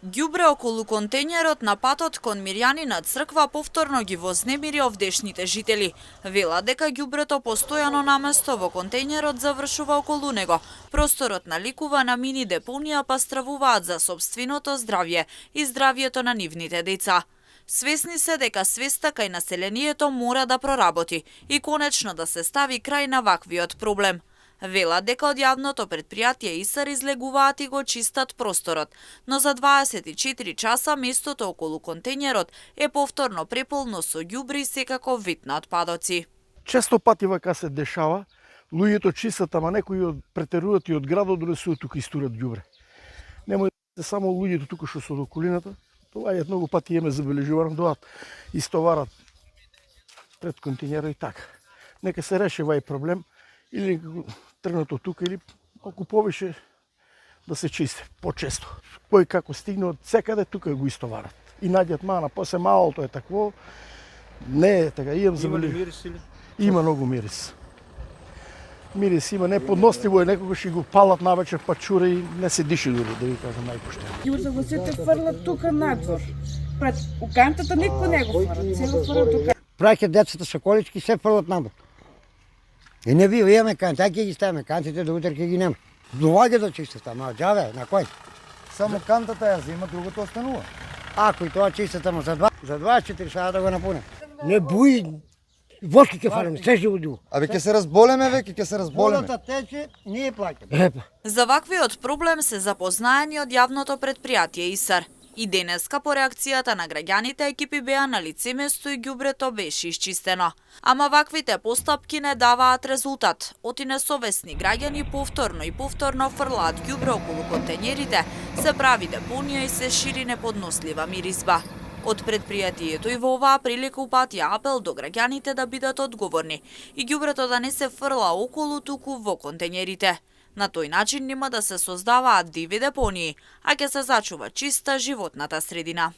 Ѓубре околу контејнерот на патот кон Мирјанина црква повторно ги вознемири овдешните жители. Вела дека ѓубрето постојано наместо во контејнерот завршува околу него. Просторот наликува на мини депонија, па стравуваат за собственото здравје и здравјето на нивните деца. Свесни се дека свеста кај населението мора да проработи и конечно да се стави крај на ваквиот проблем. Вела дека од јавното предпријатие ИСАР излегуваат и го чистат просторот, но за 24 часа местото околу контејнерот е повторно преполно со ѓубри и секако вид на отпадоци. Често пати вака се дешава, луѓето чистат, ама некои претеруваат и од градот донесуваат тука истурат ѓубре. Немој да се само луѓето тука што се од околината, тоа е многу пати имаме забележувано, доаат истоварат пред контејнерот и така. Нека се реши овај проблем или тргнато тука или малку повише да се чисти почесто. Кој како стигне од секаде тука го истоварат. И наѓат мана, после малото е такво. Не е така, имам забележувано. Има ли мирис или? Има многу мирис. Мирис има, неподносливо е, некогаш и го палат навечер, па чура и не се диши дури, да ви кажам најпоштено. Јурза го сите фрлат тука надвор. Пред укантата никој не го фрлат, цело фрлат тука. Праќат децата со колички, се фрлат надвор. И не бива, имаме канти, ај ќе ги ставиме кантите, до утре ќе ги нема. Доваѓа да чистат, ама џаве, на кој? Само кантата ја зема, другото останува. Ако и тоа чистат, ама за 24 сата да го напуне. Не буи, воски ќе фалиме, се живо дило. Абе ќе се разболеме веќе, ќе се разболеме. Водата тече, ние плаќаме. За ваквиот проблем се запознаени од јавното предпријатие ИСАР. И денеска по реакцијата на граѓаните екипи беа на лице место и ѓубрето беше исчистено. Ама ваквите постапки не даваат резултат. Оти несовесни граѓани повторно и повторно фрлаат ѓубре околу контејнерите, се прави депонија и се шири неподнослива миризба. Од предпријатието и во оваа прилика упатија апел до граѓаните да бидат одговорни и ѓубрето да не се фрла околу туку во контејнерите. На тој начин нема да се создаваат диви депонии, а ќе се зачува чиста животната средина.